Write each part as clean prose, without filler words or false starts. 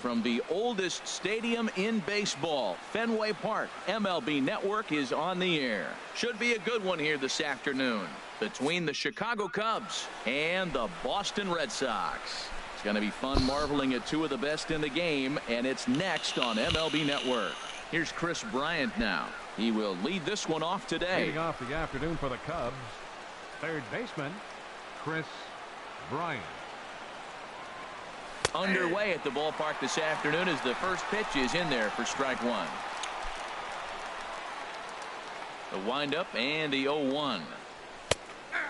from the oldest stadium in baseball, Fenway Park. MLB Network is on the air. Should be a good one here this afternoon between the Chicago Cubs and the Boston Red Sox. It's going to be fun marveling at two of the best in the game, and it's next on MLB Network. Here's Chris Bryant now. He will lead this one off today. Leading off the afternoon for the Cubs, third baseman, Chris Bryant. Underway at the ballpark this afternoon as the first pitch is in there for strike one. The windup and the 0-1.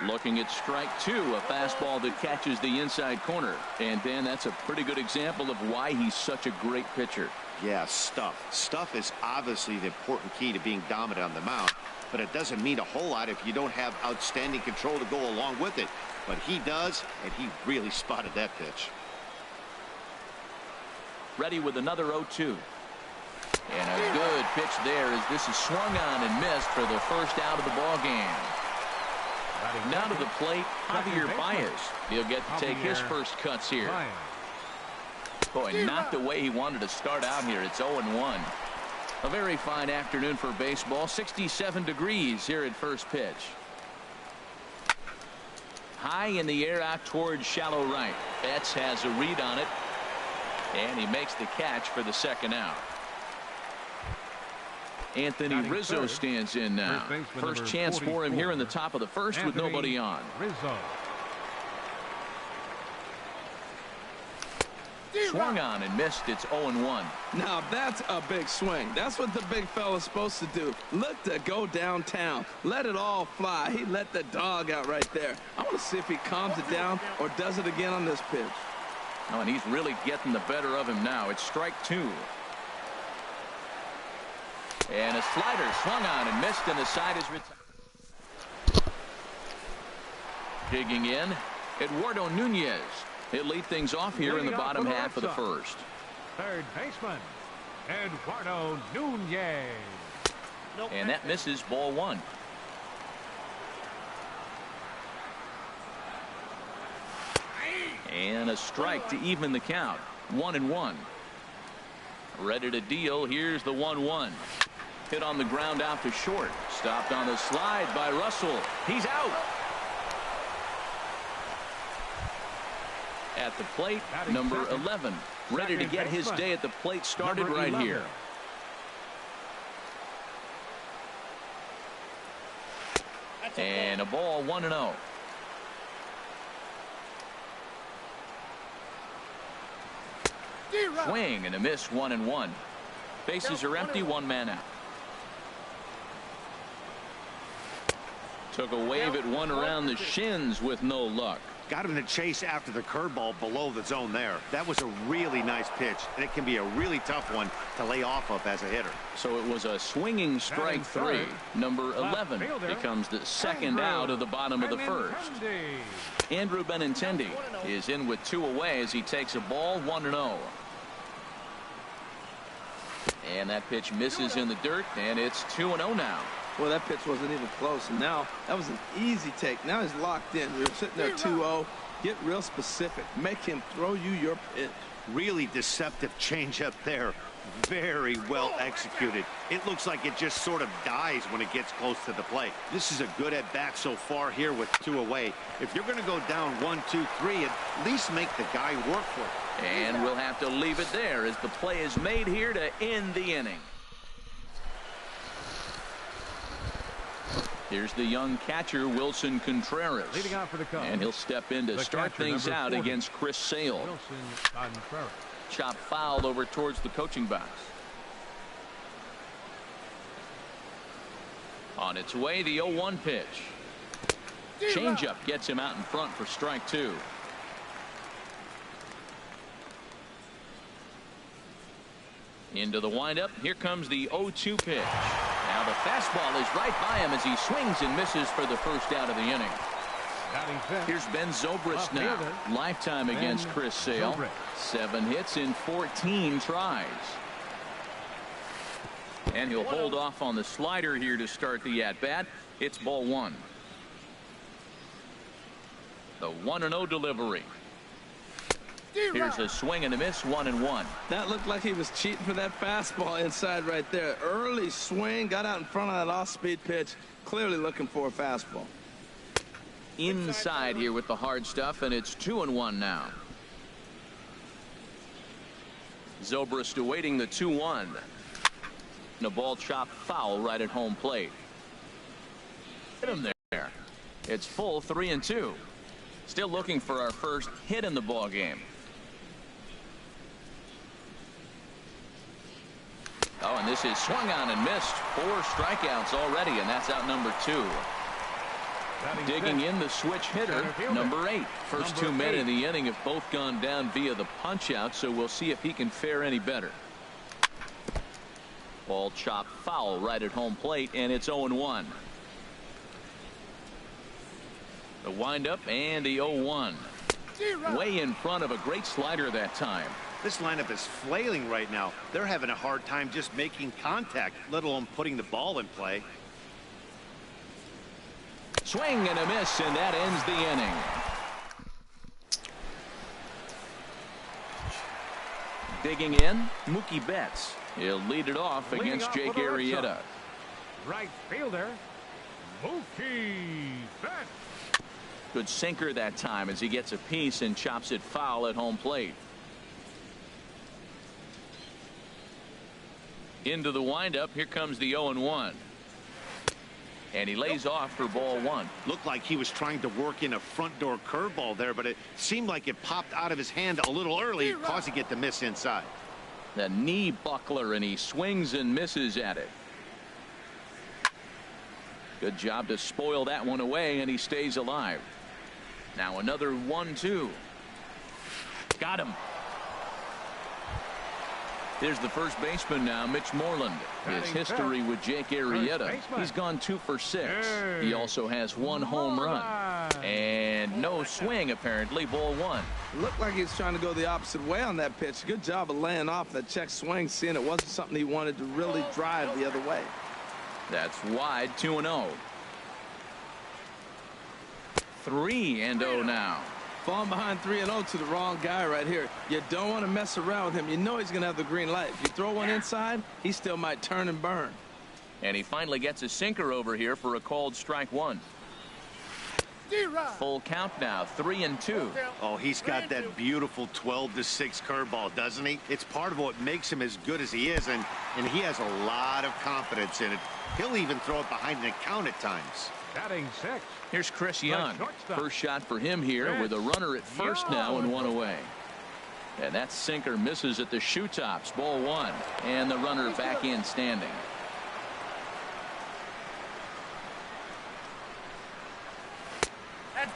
Looking at strike two, a fastball that catches the inside corner. And Dan, that's a pretty good example of why he's such a great pitcher. Yeah, stuff. Stuff is obviously the important key to being dominant on the mound, but it doesn't mean a whole lot if you don't have outstanding control to go along with it. But he does, and he really spotted that pitch. Ready with another 0-2. And a good pitch there as this is swung on and missed for the first out of the ball game. Now to the plate, Javier Baez. He'll get to take his first cuts here. Boy, not the way he wanted to start out here. It's 0-1. A very fine afternoon for baseball. 67 degrees here at first pitch. High in the air out towards shallow right. Betts has a read on it. And he makes the catch for the second out. Anthony Rizzo stands in now. First chance for him here in the top of the first with nobody on. Swung on and missed. It's 0-1. Now that's a big swing. That's what the big fella's supposed to do. Look to go downtown. Let it all fly. He let the dog out right there. I want to see if he calms it down or does it again on this pitch. Oh, and he's really getting the better of him now. It's strike two. And a slider swung on and missed, and the side is retired. Digging in, Eduardo Nunez. He'll lead things off here in the bottom half of the first. Third baseman, Eduardo Nunez. And that misses, ball one. And a strike to even the count. 1-1. Ready to deal. Here's the 1-1. Hit on the ground out to short. Stopped on the slide by Russell. He's out. At the plate, number 11. Ready to get his day at the plate started right here. And a ball 1-0. Swing and a miss, 1-1. Bases are empty, one man out. Took a wave at one around the shins with no luck. Got him to chase after the curveball below the zone there. That was a really nice pitch, and it can be a really tough one to lay off of as a hitter. So it was a swinging strike three. Number 11 becomes the second out of the bottom of the first. Andrew Benintendi is in with two away as he takes a ball, 1-0. And that pitch misses in the dirt, and it's 2-0 now. Well, that pitch wasn't even close, and now that was an easy take. Now he's locked in. We were sitting there 2-0. Get real specific. Make him throw you your pitch. Really deceptive changeup there. Very well executed. It looks like it just sort of dies when it gets close to the plate. This is a good at bat so far here with two away. If you're going to go down 1, 2, 3, at least make the guy work for it. And we'll have to leave it there as the play is made here to end the inning. Here's the young catcher, Wilson Contreras. Leading out for the Cubs. And he'll step in to start things out 40. Against Chris Sale. Chop foul over towards the coaching box. On its way, the 0-1 pitch. Changeup gets him out in front for strike two. Into the windup. Here comes the 0-2 pitch. Now the fastball is right by him as he swings and misses for the first out of the inning. Here's Ben Zobrist now. Lifetime against Chris Sale. 7 hits in 14 tries. And he'll hold off on the slider here to start the at-bat. It's ball one. The 1-0 delivery. Here's a swing and a miss, 1-1. That looked like he was cheating for that fastball inside right there. Early swing, got out in front of that off-speed pitch, clearly looking for a fastball. Inside here with the hard stuff, and it's 2-1 now. Zobrist awaiting the 2-1. And a ball chopped foul right at home plate. Hit him there. It's full 3-2. Still looking for our first hit in the ball game. Oh, and this is swung on and missed. 4 strikeouts already, and that's out number 2. Digging in the switch hitter, number 8. First 2 men in the inning have both gone down via the punch out, so we'll see if he can fare any better. Ball chopped foul right at home plate, and it's 0-1. The windup and the 0-1. Way in front of a great slider that time. This lineup is flailing right now. They're having a hard time just making contact, let alone putting the ball in play. Swing and a miss, and that ends the inning. Digging in, Mookie Betts. He'll lead it off against Jake Arrieta. Right fielder, Mookie Betts. Good sinker that time as he gets a piece and chops it foul at home plate. Into the windup. Here comes the 0-1. And he lays off for ball 1. Looked like he was trying to work in a front door curveball there, but it seemed like it popped out of his hand a little early, causing it to miss inside. The knee buckler, and he swings and misses at it. Good job to spoil that one away, and he stays alive. Now another 1-2. Got him. Here's the first baseman now, Mitch Moreland. His history with Jake Arrieta. He's gone 2 for 6. He also has 1 home run. And no swing, apparently. Ball 1. Looked like he was trying to go the opposite way on that pitch. Good job of laying off that check swing, seeing it wasn't something he wanted to really drive the other way. That's wide, 2-0. 3-0 now. Falling behind 3-0 to the wrong guy right here. You don't want to mess around with him. You know he's going to have the green light. If you throw one inside, he still might turn and burn. And he finally gets a sinker over here for a called strike 1. Full count now, 3-2. Oh, he's got that beautiful 12-6 curveball, doesn't he? It's part of what makes him as good as he is, and he has a lot of confidence in it. He'll even throw it behind an account at times. Batting 6. Here's Chris Young. First shot for him here with a runner at first now and 1 away. And that sinker misses at the shoe tops. Ball 1. And the runner back in standing.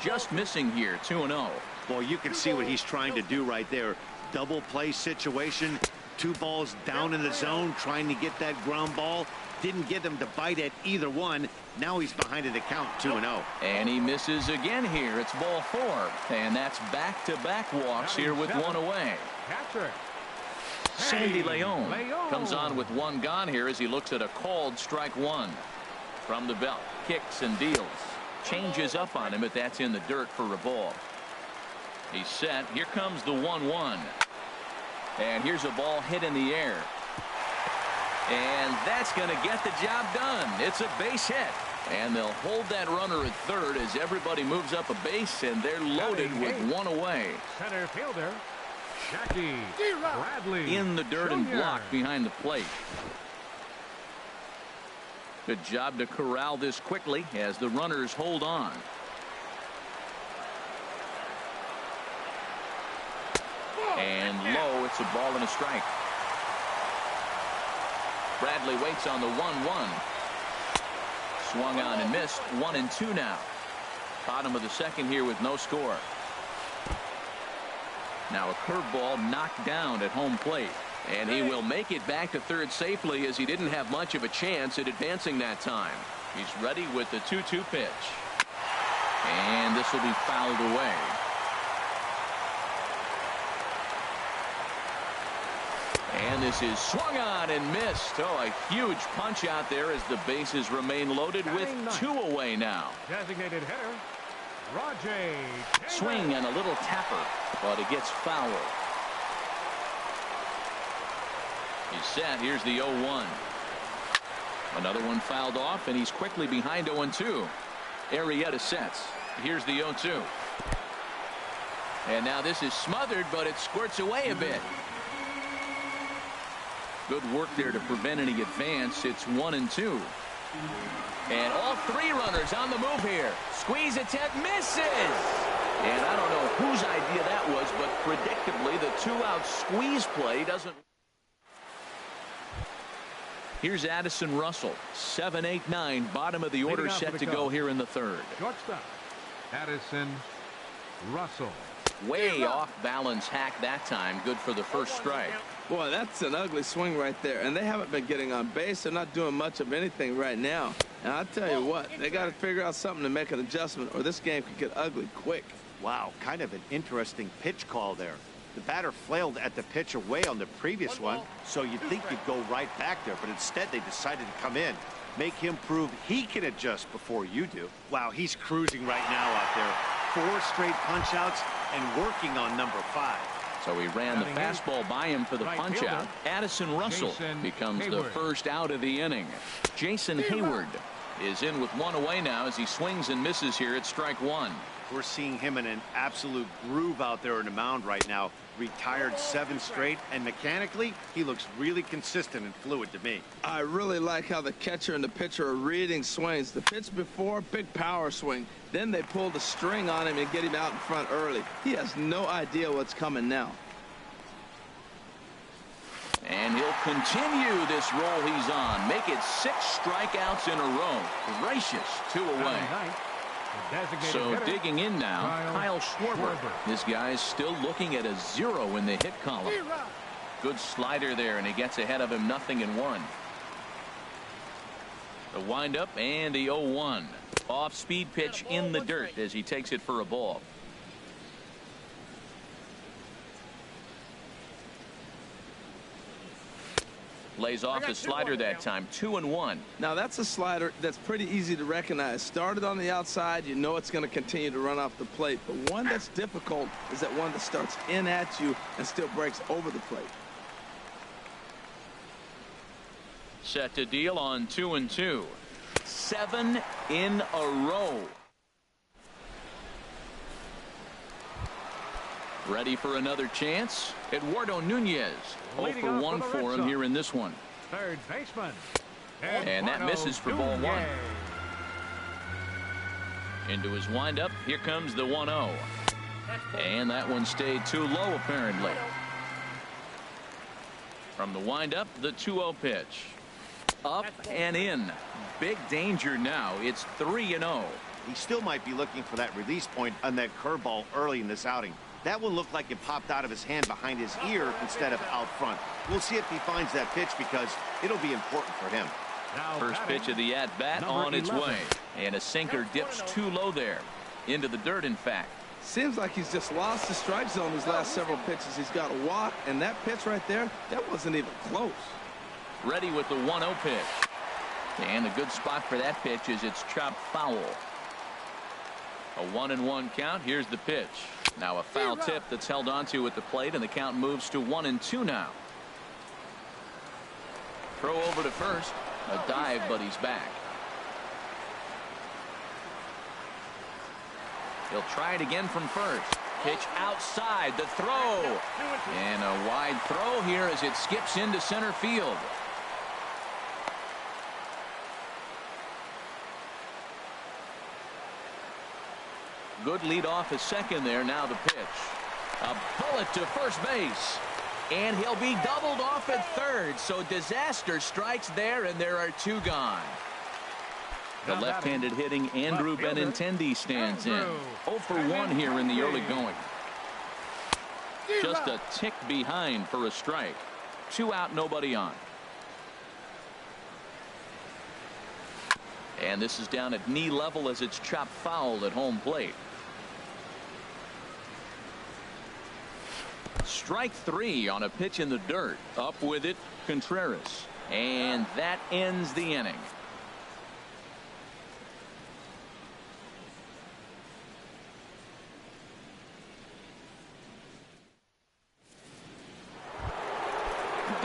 Just missing here, 2-0. Boy, you can see what he's trying to do right there. Double play situation. 2 balls down in the zone, trying to get that ground ball. Didn't get him to bite at either one. Now he's behind in the count, 2-0. And he misses again here. It's ball 4. And that's back-to-back walks here with 1 away. Catcher. Sandy Leon comes on with 1 gone here as he looks at a called strike 1. From the belt, kicks and deals. Changes up on him, but that's in the dirt for a ball. He's set. Here comes the 1-1. And here's a ball hit in the air. And that's going to get the job done. It's a base hit. And they'll hold that runner at third as everybody moves up a base, and they're loaded with 1 away. Center fielder, Jackie Bradley. In the dirt and blocked behind the plate. Good job to corral this quickly as the runners hold on. And low, it's a ball and a strike. Bradley waits on the 1-1. Swung on and missed. 1-2 now. Bottom of the second here with no score. Now a curveball knocked down at home plate. And he will make it back to third safely as he didn't have much of a chance at advancing that time. He's ready with the 2-2 pitch. And this will be fouled away. And this is swung on and missed. Oh, a huge punch out there as the bases remain loaded with 2 away now. Designated hitter, Swing and a little tapper, but it gets fouled. He's set. Here's the 0-1. Another one fouled off, and he's quickly behind 0-2. Arrieta sets. Here's the 0-2. And now this is smothered, but it squirts away a bit. Good work there to prevent any advance. It's 1-2. And all three runners on the move here. Squeeze attempt misses. And I don't know whose idea that was, but predictably the two-out squeeze play doesn't. Here's Addison Russell. 7, 8, 9. Bottom of the order set to go here in the third. Shortstop, Addison Russell. Way off balance hack that time. Good for the first strike. Boy, that's an ugly swing right there. And they haven't been getting on base. They're not doing much of anything right now. And I'll tell you what, they got to figure out something to make an adjustment, or this game could get ugly quick. Wow, kind of an interesting pitch call there. The batter flailed at the pitch away on the previous one, so you'd think you'd go right back there, but instead they decided to come in. Make him prove he can adjust before you do. Wow, he's cruising right now out there. 4 straight punch-outs and working on number 5. So he ran the fastball by him for the punch-out. Addison Russell becomes the first out of the inning. Jason Hayward is in with 1 away now as he swings and misses here at strike 1. We're seeing him in an absolute groove out there in the mound right now. Retired 7 straight, and mechanically, he looks really consistent and fluid to me. I really like how the catcher and the pitcher are reading swings. The pitch before, big power swing. Then they pull the string on him and get him out in front early. He has no idea what's coming now. And he'll continue this roll he's on. Make it 6 strikeouts in a row. Gracious, 2 away. So digging in now, Kyle Schwarber. This guy's still looking at a 0 in the hit column. Good slider there, and he gets ahead of him, 0-1. The windup and the 0-1. Off-speed pitch in the dirt as he takes it for a ball. Lays off a slider that time. 2-1. Now that's a slider that's pretty easy to recognize. Started on the outside, you know it's going to continue to run off the plate. But one that's difficult is that one that starts in at you and still breaks over the plate. Set to deal on 2-2. 7 in a row. Ready for another chance? Eduardo Nunez. 0-for-1 for him here in this one. Third baseman. And that misses for ball 1. Into his windup. Here comes the 1-0. And that one stayed too low apparently. From the windup, the 2-0 pitch. Up and in. Big danger now. It's 3-0. He still might be looking for that release point on that curveball early in this outing. That one looked like it popped out of his hand behind his ear instead of out front. We'll see if he finds that pitch because it'll be important for him. First pitch of the at-bat on its way. And a sinker dips too low there. Into the dirt, in fact. Seems like he's just lost the strike zone these last several pitches. He's got a walk, and that pitch right there, that wasn't even close. Ready with the 1-0 pitch. And a good spot for that pitch is it's chopped foul. A 1-1 count. Here's the pitch. Now a foul tip that's held onto at the plate, and the count moves to 1-2 now. Throw over to first. A dive, but he's back. He'll try it again from first. Pitch outside. The throw. And a wide throw here as it skips into center field. Good lead off his second there. Now the pitch. A bullet to first base. And he'll be doubled off at third. So disaster strikes there, and there are 2 gone. The left-handed hitting Andrew Benintendi stands in. 0-for-1 here in the early going. Just a tick behind for a strike. 2 out, nobody on. And this is down at knee level as it's chopped foul at home plate. Strike 3 on a pitch in the dirt. Up with it, Contreras. And that ends the inning.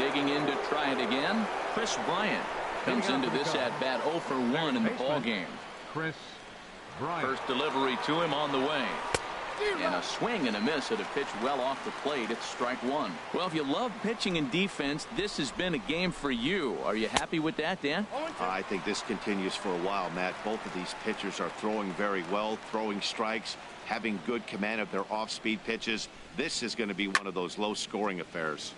Digging in to try it again. Chris Bryant comes into this at bat 0 for 1 in the ball game. Chris Bryant. First delivery to him on the way. And a swing and a miss at a pitch well off the plate. It's strike one. Well, if you love pitching and defense, this has been a game for you. Are you happy with that, Dan? I think this continues for a while, Matt. Both of these pitchers are throwing very well, throwing strikes, having good command of their off-speed pitches. This is going to be one of those low-scoring affairs.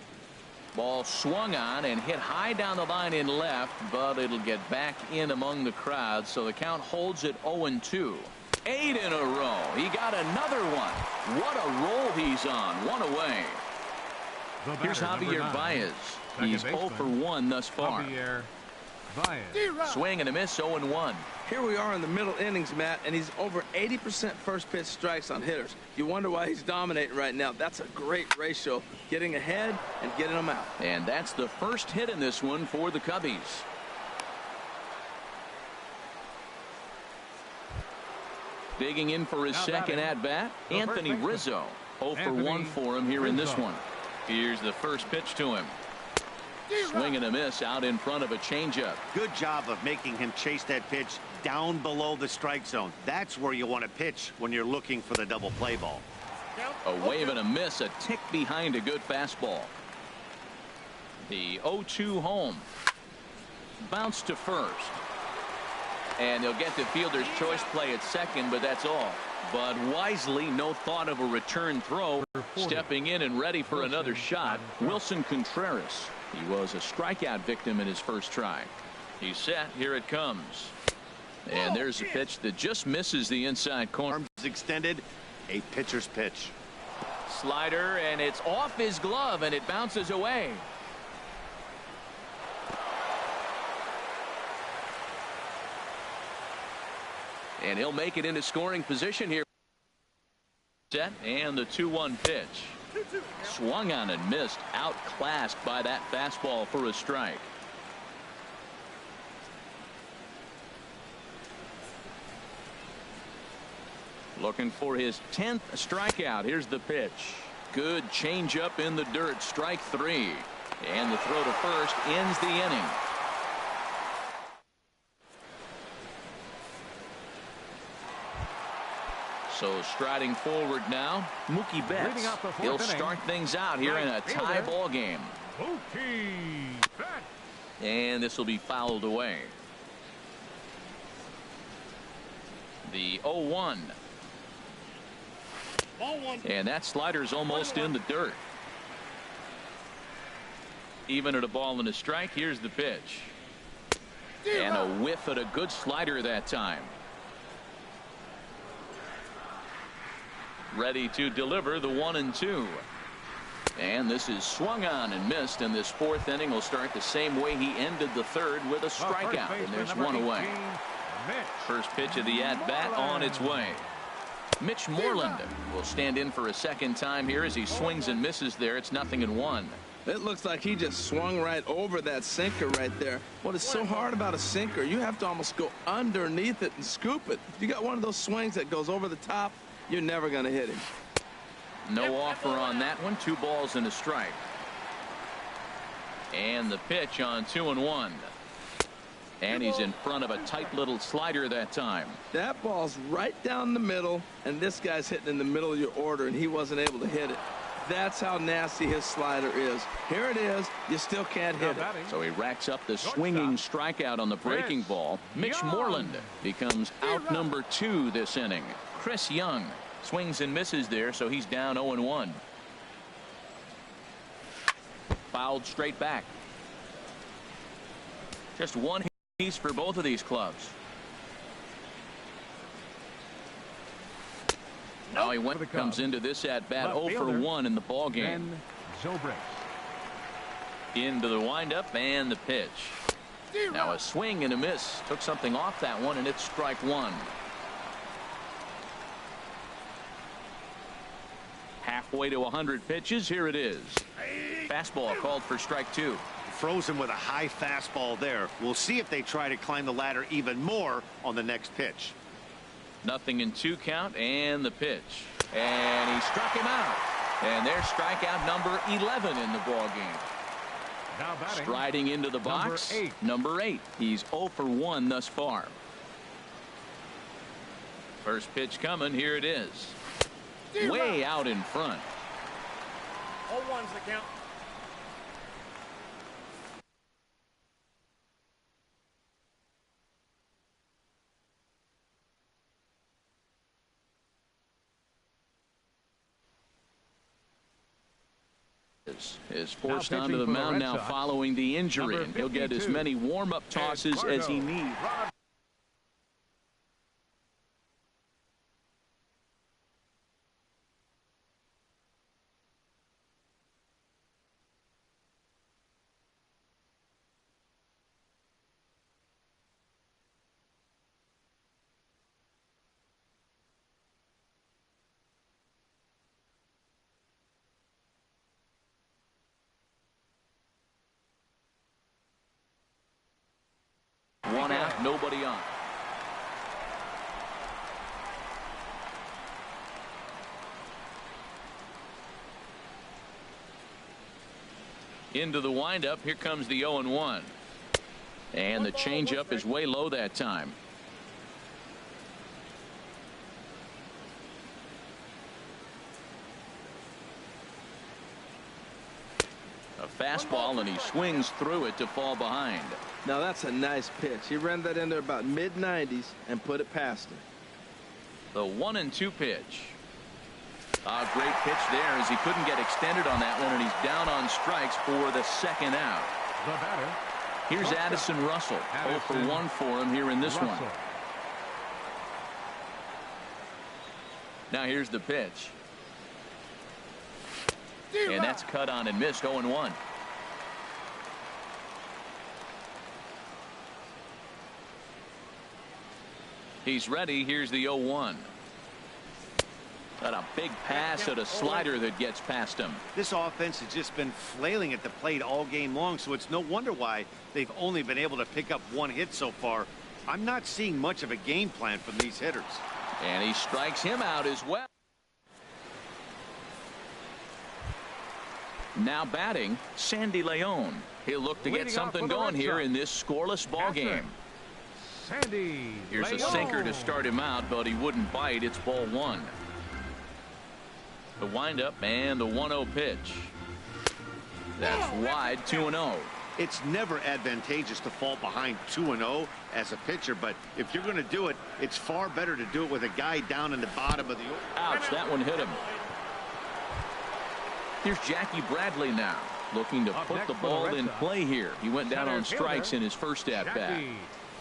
Ball swung on and hit high down the line in left, but it'll get back in among the crowd, so the count holds at 0-2. 8 in a row. He got another one. What a roll he's on. One away. Here's Javier Baez. He's 0 for 1 thus far. Javier Baez. Swing and a miss, 0-1. Here we are in the middle innings, Matt, and he's over 80% first pitch strikes on hitters. You wonder why he's dominating right now. That's a great ratio. Getting ahead and getting them out. And that's the first hit in this one for the Cubbies. Digging in for his second at-bat, Anthony Rizzo. 0 for 1 for him here in this one. Here's the first pitch to him. Swing and a miss out in front of a changeup. Good job of making him chase that pitch down below the strike zone. That's where you want to pitch when you're looking for the double play ball. A wave and a miss, a tick behind a good fastball. The 0-2 home. Bounce to first. And he'll get the fielder's choice play at second, but that's all. But wisely, no thought of a return throw. Stepping in and ready for another shot, Wilson Contreras. He was a strikeout victim in his first try. He's set. Here it comes. And there's a pitch that just misses the inside corner. Arms extended. A pitcher's pitch. Slider, and it's off his glove, and it bounces away. And he'll make it into scoring position here. Set, and the 2-1 pitch. Swung on and missed. Outclassed by that fastball for a strike. Looking for his 10th strikeout. Here's the pitch. Good changeup in the dirt. Strike 3. And the throw to first ends the inning. So striding forward now, Mookie Betts. He'll start things out here in a tie ball game. Mookie Betts. And this will be fouled away. The 0-1. And that slider's almost in the dirt. Even at a ball and a strike, here's the pitch. And a whiff at a good slider that time. Ready to deliver the 1-2. And this is swung on and missed, and this fourth inning will start the same way he ended the third, with a strikeout, and there's one away. First pitch of the at-bat on its way. Mitch Moreland will stand in for a second time here as he swings and misses there. It's 0-1. It looks like he just swung right over that sinker right there. What is so hard about a sinker, you have to almost go underneath it and scoop it. If you got one of those swings that goes over the top, you're never going to hit him. No offer on that one. 2 balls and a strike. And the pitch on 2-1. And he's in front of a tight little slider that time. That ball's right down the middle, and this guy's hitting in the middle of your order, and he wasn't able to hit it. That's how nasty his slider is. Here it is. You still can't hit it. So he racks up the swinging strikeout on the breaking ball. Mitch Moreland becomes out number 2 this inning. Chris Young swings and misses there, so he's down 0-1. Fouled straight back. Just one piece for both of these clubs. Now he comes into this at bat 0 for 1 in the ball game. Into the windup and the pitch. Now a swing and a miss. Took something off that one, and it's strike 1. Halfway to 100 pitches. Here it is. Fastball called for strike 2. Frozen with a high fastball there. We'll see if they try to climb the ladder even more on the next pitch. 0-2 count, and the pitch. And he struck him out. And there's strikeout number 11 in the ball game. Now batting, Striding into the box, number 8. He's 0 for 1 thus far. First pitch coming. Here it is. Way out in front. 0-1's the count. Is forced onto the mound now following the injury, and he'll get as many warm-up tosses as he needs. One out, nobody on. Into the windup. Here comes the 0-1. And the changeup is way low that time. A fastball, and he swings through it to fall behind. Now that's a nice pitch. He ran that in there about mid-90s and put it past him. The 1-2 pitch. A great pitch there as he couldn't get extended on that one, and he's down on strikes for the second out. The batter. Here's Addison Russell. 0 for 1 for him here in this one. Now here's the pitch. And that's cut on and missed. 0-1. He's ready. Here's the 0-1. Got a big pass at a slider that gets past him. This offense has just been flailing at the plate all game long, so it's no wonder why they've only been able to pick up 1 hit so far. I'm not seeing much of a game plan from these hitters. And he strikes him out as well. Now batting, Sandy Leon. He'll look to get something going here in this scoreless ball game. Sandy Here's a Leon. sinker to start him out, but he wouldn't bite. It's ball 1. The windup and the 1-0 pitch. That's wide. 2-0. It's never advantageous to fall behind 2-0 as a pitcher, but if you're going to do it, it's far better to do it with a guy down in the bottom of the order. Ouch, that one hit him. Here's Jackie Bradley now, looking to put the ball in play here. He went down on strikes in his first at-bat.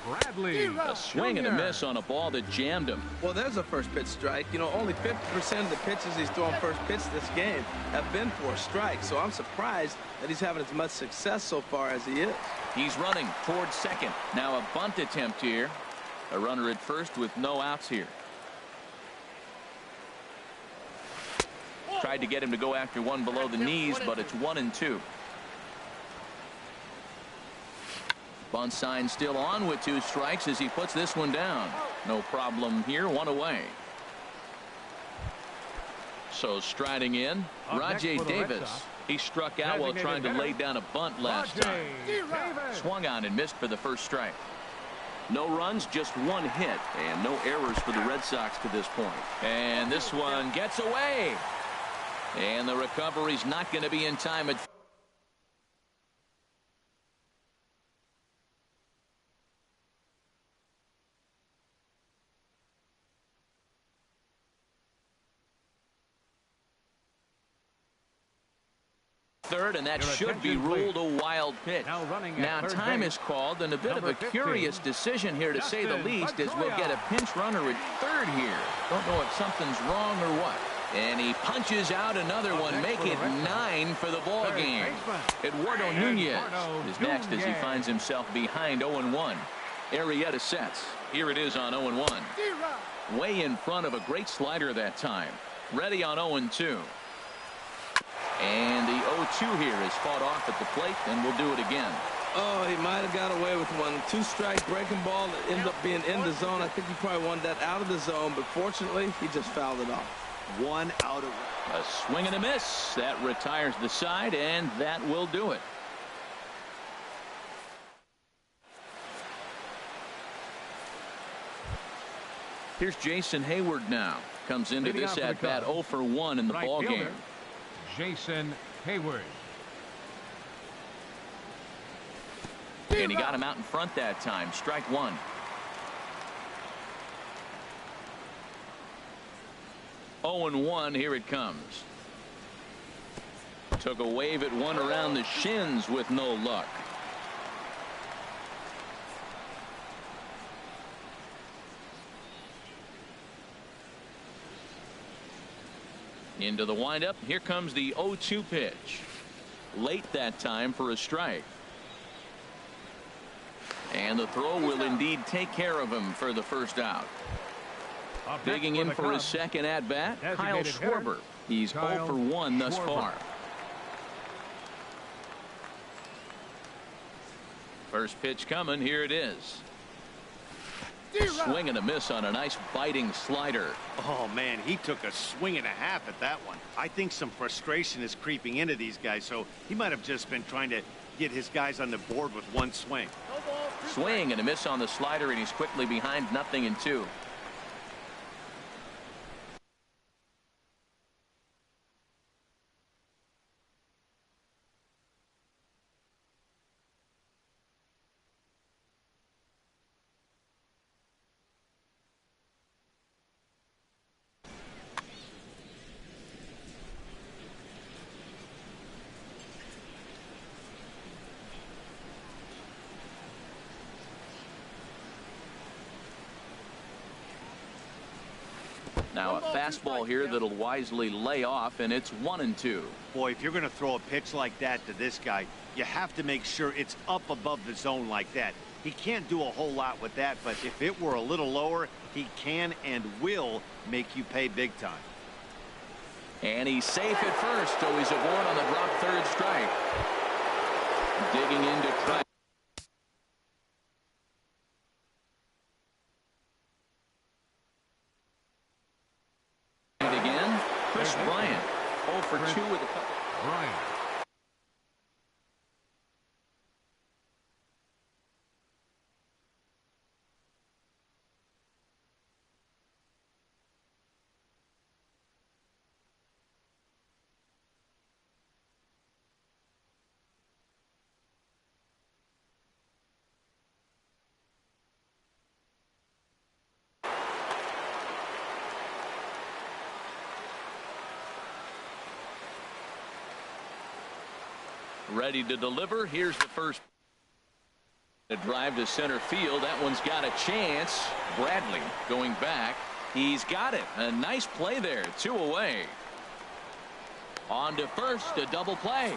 Bradley. A swing and a miss on a ball that jammed him. Well, there's a first pitch strike. You know, only 50% of the pitches he's thrown first pitch this game have been for a strike, so I'm surprised that he's having as much success so far as he is. He's running towards second. Now a bunt attempt here. A runner at first with no outs here. Tried to get him to go after one below the knees, but it's 1-2. Bunt sign still on with 2 strikes as he puts this one down. No problem here. 1 away. So striding in, Rajay Davis. He struck out while trying to lay down a bunt last time. Swung on and missed for the first strike. No runs, just 1 hit, and no errors for the Red Sox to this point. And this one gets away. And the recovery's not going to be in time at third, and that should be ruled a wild pitch. Now time is called, and a bit of a curious decision here to say the least, as we'll get a pinch runner at third here. Don't know if something's wrong or what. And he punches out another one, make it 9 for the ball game. Eduardo Nunez is next as he finds himself behind 0-1. Arrieta sets. Here it is on 0-1. Way in front of a great slider that time. Ready on 0-2. And the 0-2 here is fought off at the plate, and we'll do it again. Oh, he might have got away with one. 2-strike breaking ball that ended up being in the zone. I think he probably wanted that out of the zone, but fortunately, he just fouled it off. 1 out of. A swing and a miss. That retires the side, and that will do it. Here's Jason Hayward now. Comes into Leading this off for the at-bat Cubs, 0 for 1 in the right ball fielder, game. Jason Hayward. And he got him out in front that time. Strike one. Oh and 1. Here it comes. Took a wave at one around the shins with no luck. Into the windup. Here comes the 0-2 pitch. Late that time for a strike. And the throw will indeed take care of him for the first out. Digging in for his second at bat, Kyle Schwarber. He's 0 for 1 thus far. First pitch coming. Here it is. Swing and a miss on a nice biting slider. Oh, man, he took a swing and a half at that one. I think some frustration is creeping into these guys, so he might have just been trying to get his guys on the board with one swing. Swing and a miss on the slider, and he's quickly behind 0-2. Now a fastball here that'll wisely lay off, and it's 1-2. Boy, if you're going to throw a pitch like that to this guy, you have to make sure it's up above the zone like that. He can't do a whole lot with that, but if it were a little lower, he can and will make you pay big time. And he's safe at first, so he's aboard on the drop third strike. Digging into try. Again, Chris Bryant, 0 for 2 with a couple. Bryant. Ready to deliver. Here's the first. A drive to center field. That one's got a chance. Bradley going back. He's got it. A nice play there. 2 away. On to first. A double play.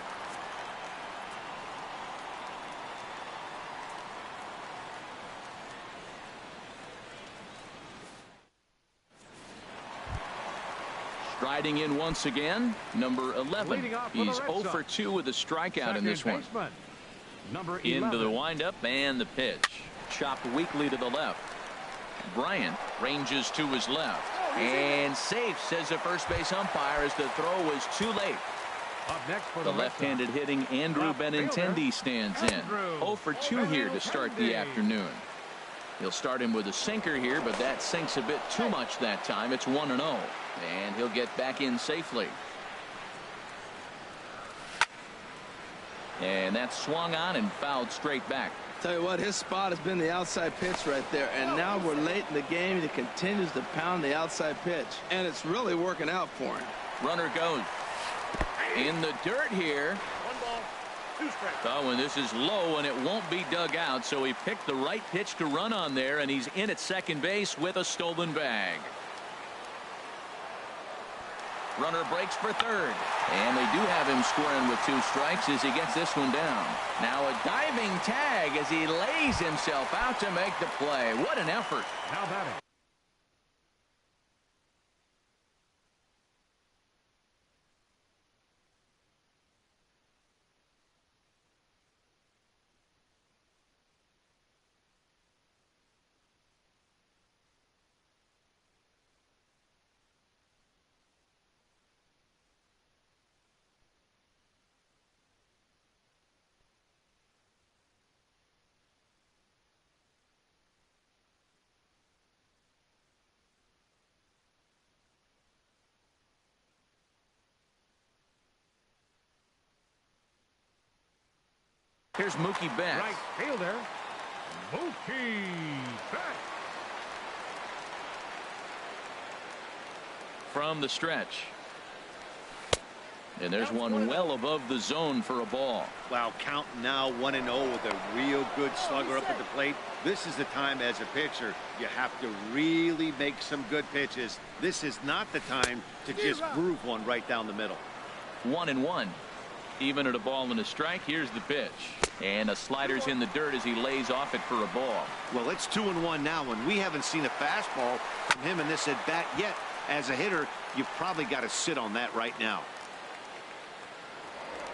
Striding in once again, number 11. He's 0 for 2 with a strikeout in this one. Number 11. Into the windup and the pitch. Chopped weakly to the left. Bryant ranges to his left. And safe, says the first base umpire, as the throw was too late. Up next for The left-handed hitting Andrew Benintendi stands in. 0 for 2 here to start the afternoon. He'll start him with a sinker here, but that sinks a bit too much that time. It's 1-0. And he'll get back in safely. And that's swung on and fouled straight back. Tell you what, his spot has been the outside pitch right there, and now we're late in the game. He continues to pound the outside pitch, and it's really working out for him. Runner goes in the dirt here. 1 ball, 2 strikes. Oh, and this is low, and it won't be dug out, so he picked the right pitch to run on there, and he's in at second base with a stolen bag. Runner breaks for third, and they do have him scoring with 2 strikes as he gets this one down. Now a diving tag as he lays himself out to make the play. What an effort. Now batting. Here's Mookie Betts. Right fielder, Mookie Betts. From the stretch. And there's one well above the zone for a ball. Wow, counting now 1-0 with a real good slugger up at the plate. This is the time as a pitcher you have to really make some good pitches. This is not the time to just groove one right down the middle. 1-1. Even at a ball and a strike. Here's the pitch. And a slider's in the dirt as he lays off it for a ball. Well, it's 2-1 now, and we haven't seen a fastball from him in this at bat yet. As a hitter, you've probably got to sit on that right now.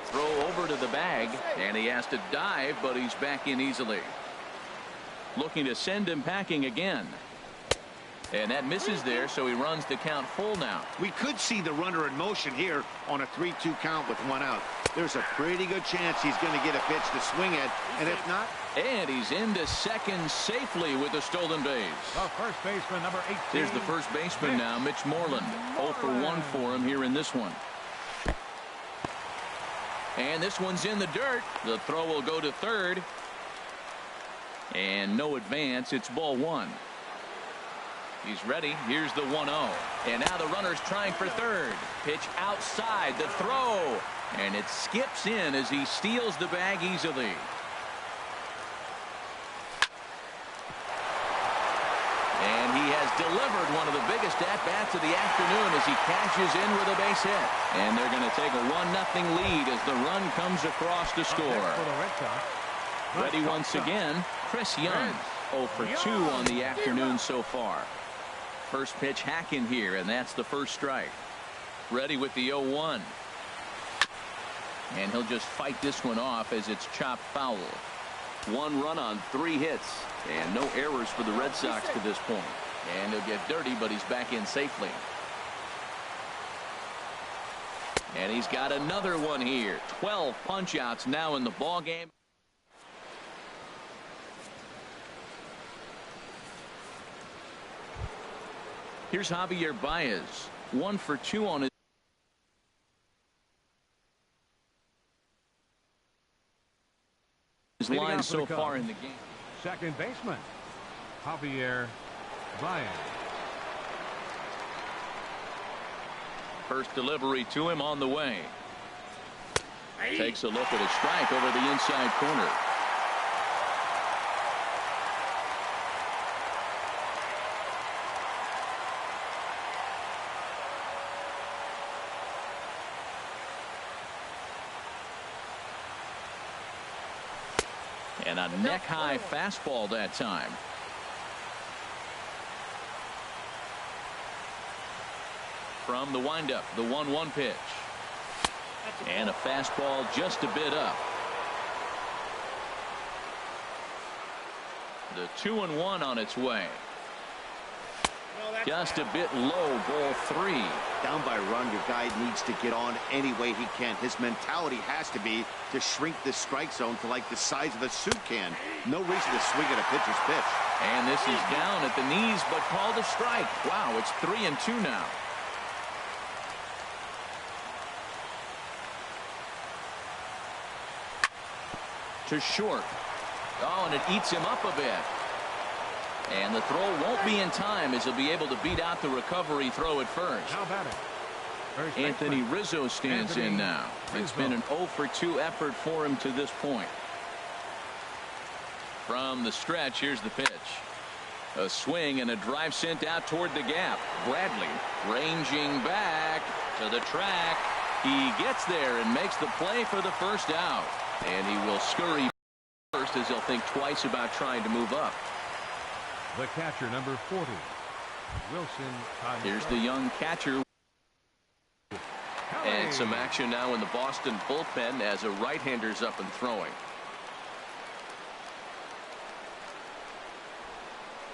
Throw over to the bag, and he has to dive, but he's back in easily. Looking to send him packing again. And that misses there, so he runs the count full now. We could see the runner in motion here on a 3-2 count with one out. There's a pretty good chance he's going to get a pitch to swing at, and if not... And he's into second safely with a stolen base. The first baseman, number 18. Here's the first baseman now, Mitch Moreland. 0 for 1 for him here in this one. And this one's in the dirt. The throw will go to third. And no advance. It's ball 1. He's ready. Here's the 1-0. And now the runner's trying for third. Pitch outside. The throw. And it skips in as he steals the bag easily. And he has delivered one of the biggest at-bats of the afternoon as he cashes in with a base hit. And they're going to take a 1-0 lead as the run comes across to score. Ready once again, Chris Young. 0 for 2 on the afternoon so far. First pitch hacking here, and that's the first strike. Ready with the 0-1. And he'll just fight this one off as it's chopped foul. 1 run on 3 hits, and no errors for the Red Sox to this point. And he'll get dirty, but he's back in safely. And he's got another one here. 12 punch-outs now in the ball game. Here's Javier Baez. 1 for 2 on his line so far in the game. Second baseman, Javier Baez. First delivery to him on the way. Takes a look at a strike over the inside corner. And a neck-high fastball that time. From the windup, the 1-1 pitch. And a fastball just a bit up. The 2-1 on its way. Just a bit low, ball 3. Down by a run, your guy needs to get on any way he can. His mentality has to be to shrink the strike zone to like the size of a soup can. No reason to swing at a pitcher's pitch. And this is down at the knees, but called a strike. Wow, it's 3-2 now. To short. Oh, and it eats him up a bit. And the throw won't be in time as he'll be able to beat out the recovery throw at first. How about it? First Anthony Rizzo stands in now. It's been an 0 for 2 effort for him to this point. From the stretch, here's the pitch. A swing and a drive sent out toward the gap. Bradley ranging back to the track. He gets there and makes the play for the first out. And he will scurry first as he'll think twice about trying to move up. The catcher, number 40, Wilson. Here's the young catcher. And some action now in the Boston bullpen as a right-hander's up and throwing.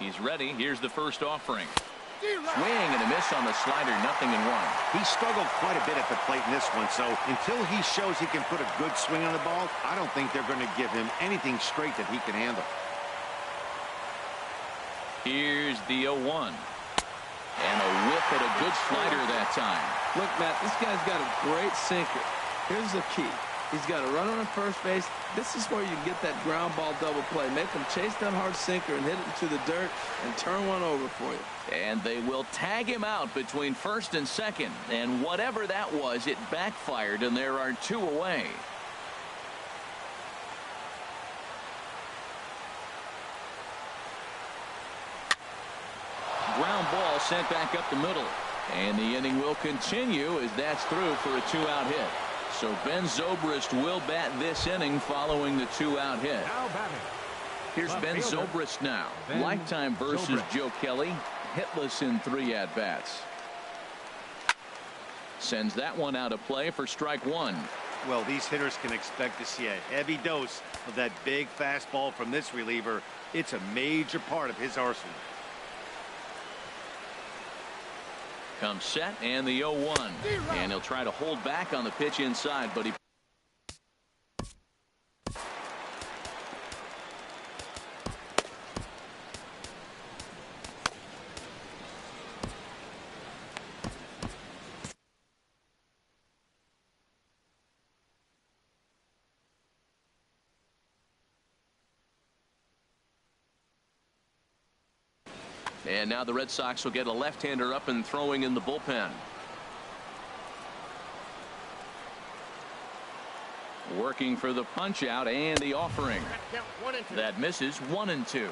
He's ready. Here's the first offering. Swing and a miss on the slider. 0-1. He struggled quite a bit at the plate in this one, so until he shows he can put a good swing on the ball, I don't think they're going to give him anything straight that he can handle. Here's the 0-1. And a whip at a good slider that time. Look, Matt, this guy's got a great sinker. Here's the key. He's got a runner on first base. This is where you get that ground ball double play. Make him chase that hard sinker and hit it into the dirt and turn one over for you. And they will tag him out between first and second. And whatever that was, it backfired, and there are 2 away. Ground ball sent back up the middle. And the inning will continue as that's through for a 2-out hit. So Ben Zobrist will bat this inning following the 2-out hit. Now batting. Here's Ben Zobrist now. Ben Lifetime versus Zobrist. Joe Kelly. Hitless in 3 at-bats. Sends that one out of play for strike 1. Well, these hitters can expect to see a heavy dose of that big fastball from this reliever. It's a major part of his arsenal. Comes set and the 0-1. And he'll try to hold back on the pitch inside, but he And now the Red Sox will get a left-hander up and throwing in the bullpen. Working for the punch out and the offering. Count 1 and 2. That misses 1-2.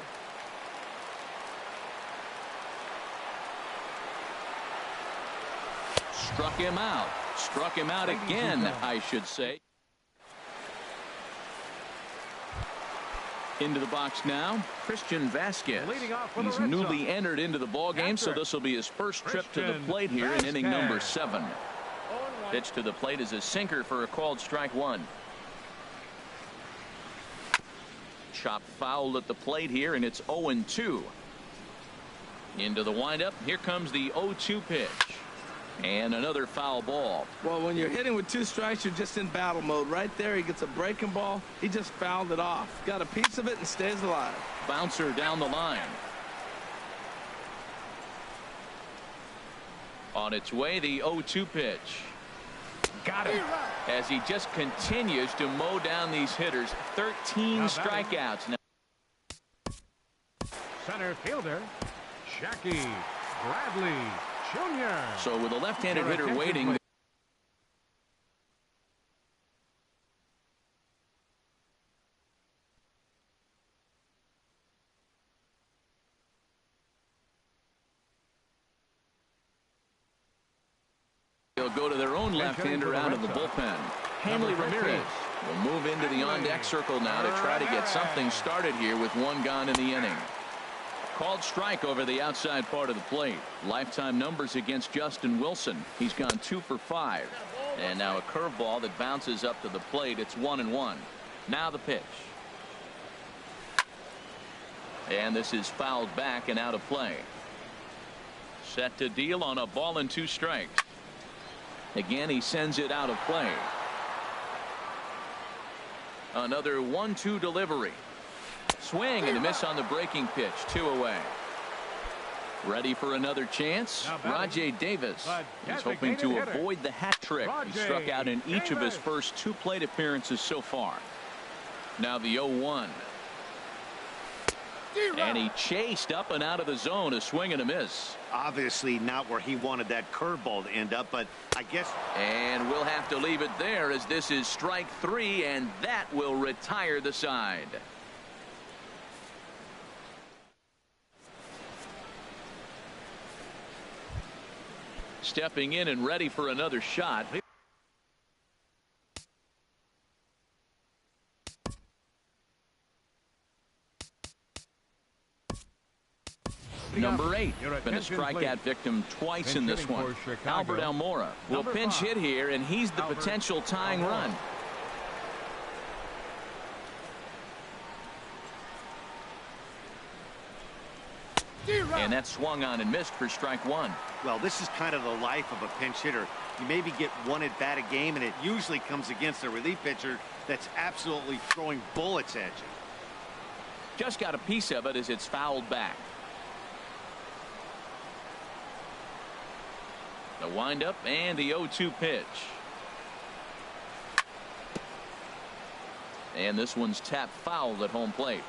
Struck him out. Struck him out again, I should say. Into the box now, Christian Vasquez. Leading off for the He's Red newly Sox. entered into the ball game, so this will be his first trip to the plate here in inning number 7. 0-1. Pitch to the plate is a sinker for a called strike 1. Chop fouled at the plate here, and it's 0-2. Into the windup. Here comes the 0-2 pitch. And another foul ball. Well, when you're hitting with 2 strikes, you're just in battle mode. Right there, he gets a breaking ball. He just fouled it off. Got a piece of it and stays alive. Bouncer down the line. On its way, the 0-2 pitch. Got it. As he just continues to mow down these hitters. 13 Now batting. strikeouts. Now Center fielder, Jackie Bradley Jr. so with a left-handed Your hitter attention, waiting. please. They'll go to their own left-hander out of the bullpen. Hanley Number 15. Ramirez will move into the on-deck circle now to try to get something started here with 1 gone in the inning. Called strike over the outside part of the plate. Lifetime numbers against Justin Wilson. He's gone 2 for 5. And now a curveball that bounces up to the plate. It's 1-1. Now the pitch. And this is fouled back and out of play. Set to deal on a ball and 2 strikes. Again, he sends it out of play. Another 1-2 delivery. Swing and a miss on the breaking pitch. 2 away. Ready for another chance. Rajay Davis. He's hoping to avoid the hat trick. He struck out in each of his first 2 plate appearances so far. Now the 0-1. And he chased up and out of the zone. A swing and a miss. Obviously not where he wanted that curveball to end up, but I guess. And we'll have to leave it there as this is strike 3, and that will retire the side. Stepping in and ready for another shot. Number 8, been a strikeout victim twice in this one. Albert Almora will pinch hit here, and he's the potential tying run. And that swung on and missed for strike 1. Well, this is kind of the life of a pinch hitter. You maybe get 1 at bat a game, and it usually comes against a relief pitcher that's absolutely throwing bullets at you. Just got a piece of it as it's fouled back. The windup and the 0-2 pitch. And this one's tapped foul at home plate.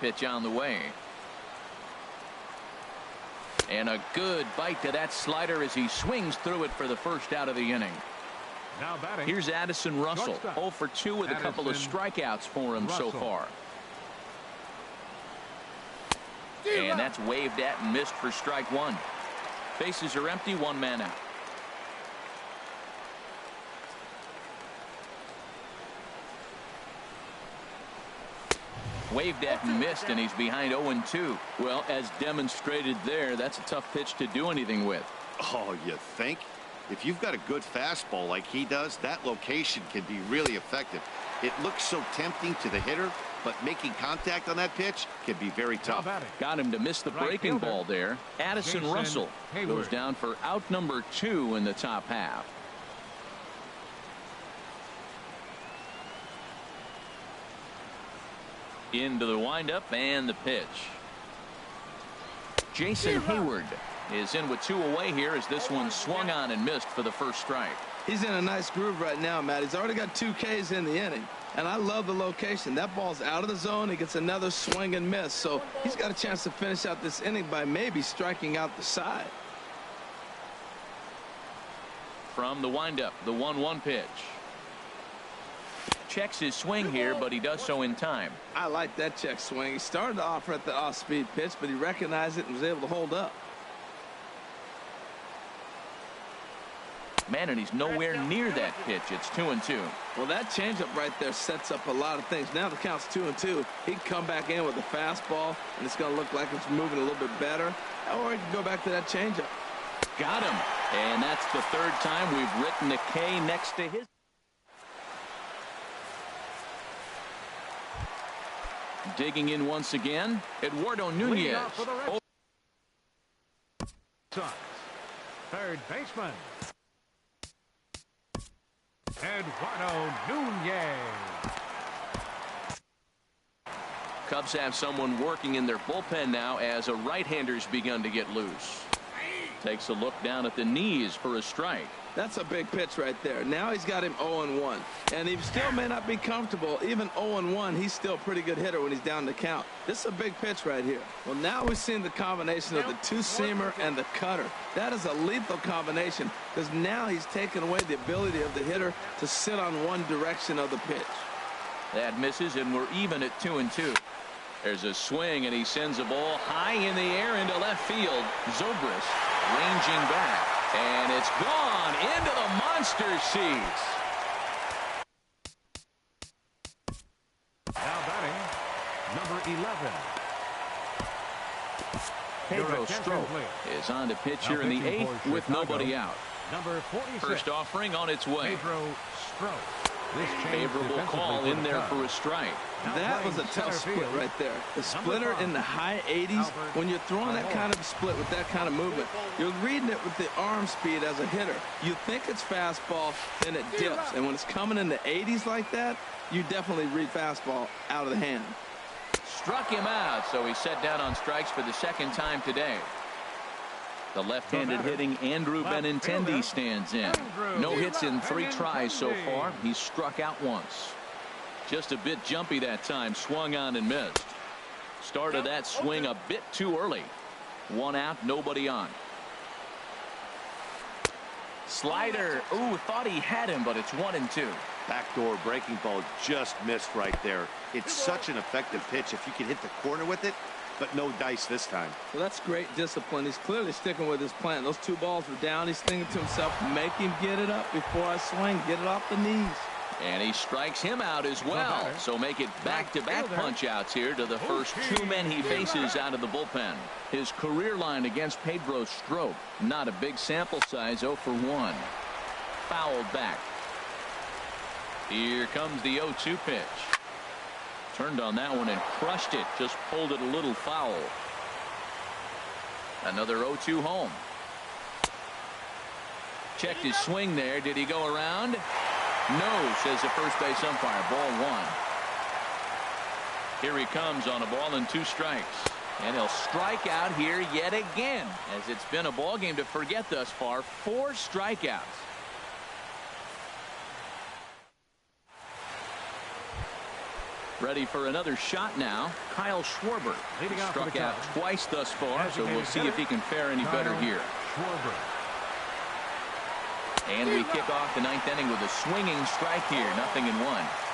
Pitch on the way. And a good bite to that slider as he swings through it for the first out of the inning. Now batting. Here's Addison Russell, 0 for 2 with a couple of strikeouts for him so far. And that's waved at and missed for strike one. Bases are empty, 1 man out. Waved at and missed, and he's behind 0-2. Well, as demonstrated there, that's a tough pitch to do anything with. Oh, you think? If you've got a good fastball like he does, that location can be really effective. It looks so tempting to the hitter, but making contact on that pitch can be very tough. Got him to miss the breaking ball there. Addison Russell goes down for out number 2 in the top half. Into the windup and the pitch. Jason Hayward is in with 2 away here as this one swung on and missed for the first strike. He's in a nice groove right now, Matt. He's already got 2 Ks in the inning, and I love the location. That ball's out of the zone. He gets another swing and miss, so he's got a chance to finish out this inning by maybe striking out the side. From the windup, the 1-1 pitch. Checks his swing here, but he does so in time. I like that check swing. He started off at the off-speed pitch, but he recognized it and was able to hold up. Man, and he's nowhere near that pitch. It's 2-2. Well, that changeup right there sets up a lot of things. Now the count's 2-2. He can come back in with a fastball, and it's going to look like it's moving a little bit better. Or he can go back to that changeup. Got him. And that's the 3rd time we've written a K next to his. Digging in once again, Eduardo Nunez. Third baseman, Eduardo Nunez. Cubs have someone working in their bullpen now as a right-hander's begun to get loose. Takes a look down at the knees for a strike. That's a big pitch right there. Now he's got him 0-1. And he still may not be comfortable. Even 0-1, he's still a pretty good hitter when he's down the count. This is a big pitch right here. Well, now we've seen the combination of the 2-seamer and the cutter. That is a lethal combination because now he's taken away the ability of the hitter to sit on one direction of the pitch. That misses, and we're even at 2-2. There's a swing, and he sends a ball high in the air into left field. Zobrist ranging back. And it's gone into the monster seats. Now batting, number 11. Pedro Strop is on to pitch here in the 8th with nobody out. Number 46. First offering on its way. Pedro Strop. Favorable call in there for a strike. That was a tough split right there. The splitter in the high 80s. When you're throwing that kind of split with that kind of movement, you're reading it with the arm speed as a hitter. You think it's fastball, then it dips. And when it's coming in the 80s like that, you definitely read fastball out of the hand. Struck him out, so he's set down on strikes for the 2nd time today. The left-handed hitting Andrew Benintendi stands in. No hits in 3 tries so far. He's struck out once. Just a bit jumpy that time. Swung on and missed. Started that swing a bit too early. 1 out, nobody on. Slider. Ooh, thought he had him, but it's 1-2. Backdoor breaking ball just missed right there. It's such an effective pitch if you can hit the corner with it, but no dice this time. Well, that's great discipline. He's clearly sticking with his plan. Those 2 balls were down. He's thinking to himself, make him get it up before I swing. Get it off the knees. And he strikes him out as well. So make it back-to-back punch-outs here to the first 2 men he faces out of the bullpen. His career line against Pedro Strop. Not a big sample size, 0 for 1. Fouled back. Here comes the 0-2 pitch. Turned on that one and crushed it. Just pulled it a little foul. Another 0-2 home. Checked his swing there. Did he go around? No, says the first base umpire. Ball 1. Here he comes on a ball and 2 strikes. And he'll strike out here yet again, as it's been a ball game to forget thus far. 4 strikeouts. Ready for another shot now. Kyle Schwarber. Leading off Struck for the out Cubs. twice thus far, so we'll see if he can fare any better Kyle here. Schwarber. And we kick off the 9th inning with a swinging strike here. 0-1.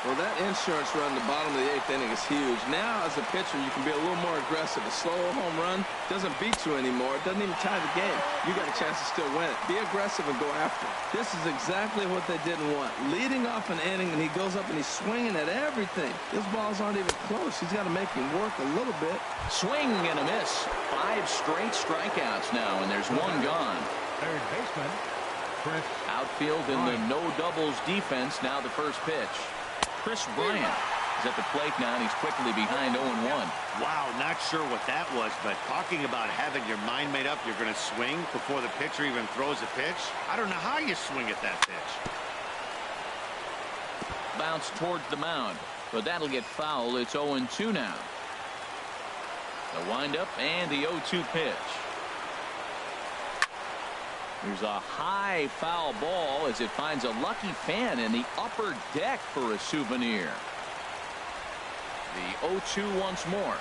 Well, that insurance run in the bottom of the 8th inning is huge. Now, as a pitcher, you can be a little more aggressive. A slower home run doesn't beat you anymore. It doesn't even tie the game. You got a chance to still win it. Be aggressive and go after it. This is exactly what they didn't want. Leading off an inning, and he goes up and he's swinging at everything. His balls aren't even close. He's got to make him work a little bit. Swing and a miss. 5 straight strikeouts now, and there's one gone. Third baseman, Chris. Outfield in the no doubles defense. Now the first pitch. Chris Bryant is at the plate now, and he's quickly behind 0-1. Wow, not sure what that was, but talking about having your mind made up, you're going to swing before the pitcher even throws a pitch. I don't know how you swing at that pitch. Bounce towards the mound, but that'll get foul. It's 0-2 now. The windup and the 0-2 pitch. There's a high foul ball as it finds a lucky fan in the upper deck for a souvenir. The 0-2 once more.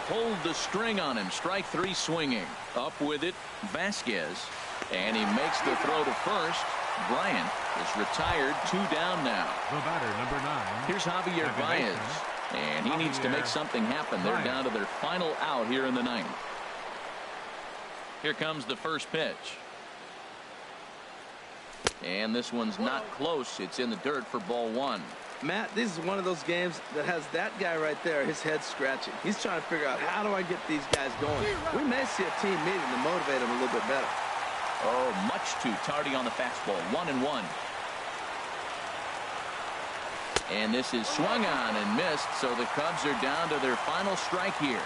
Pulled the string on him. Strike 3 swinging. Up with it, Vasquez. And he makes the throw to first. Bryant is retired. 2 down now. The batter, number 9. Here's Javier Baez. And he needs to make something happen. They're down to their final out here in the 9th. Here comes the first pitch. And this one's not close. It's in the dirt for ball 1. Matt, this is one of those games that has that guy right there, his head scratching. He's trying to figure out, how do I get these guys going? We may see a team meeting to motivate them a little bit better. Oh, much too tardy on the fastball. 1-1. And this is swung on and missed, so the Cubs are down to their final strike here.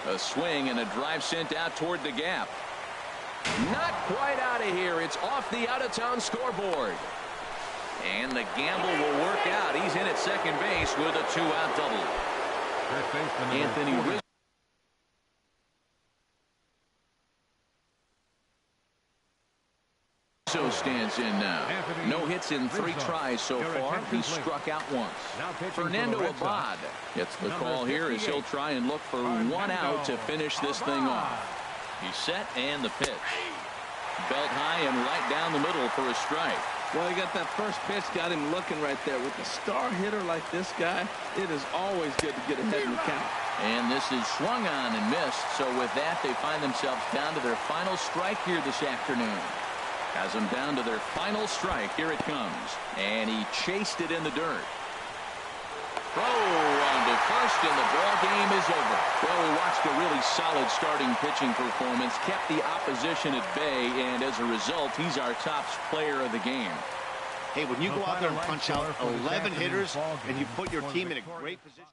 A swing and a drive sent out toward the gap. Not quite out of here. It's off the out-of-town scoreboard. And the gamble will work out. He's in at second base with a 2-out double. First baseman, Anthony Rizzo stands in now. No hits in 3 tries so far. He struck out once. Fernando Abad gets the call here as he'll try and look for 1 out to finish this thing off. He's set and the pitch. Belt high and right down the middle for a strike. Well, he got that first pitch, got him looking right there. With a star hitter like this guy, it is always good to get ahead in the count. And this is swung on and missed. So with that, they find themselves down to their final strike here this afternoon. Has them down to their final strike. Here it comes. And he chased it in the dirt. Throw on to first, and the ball game is over. Well, we watched a really solid starting pitching performance, kept the opposition at bay, and as a result, he's our top player of the game. Hey, when you go out there and punch out 11 hitters and you put your team in a great position.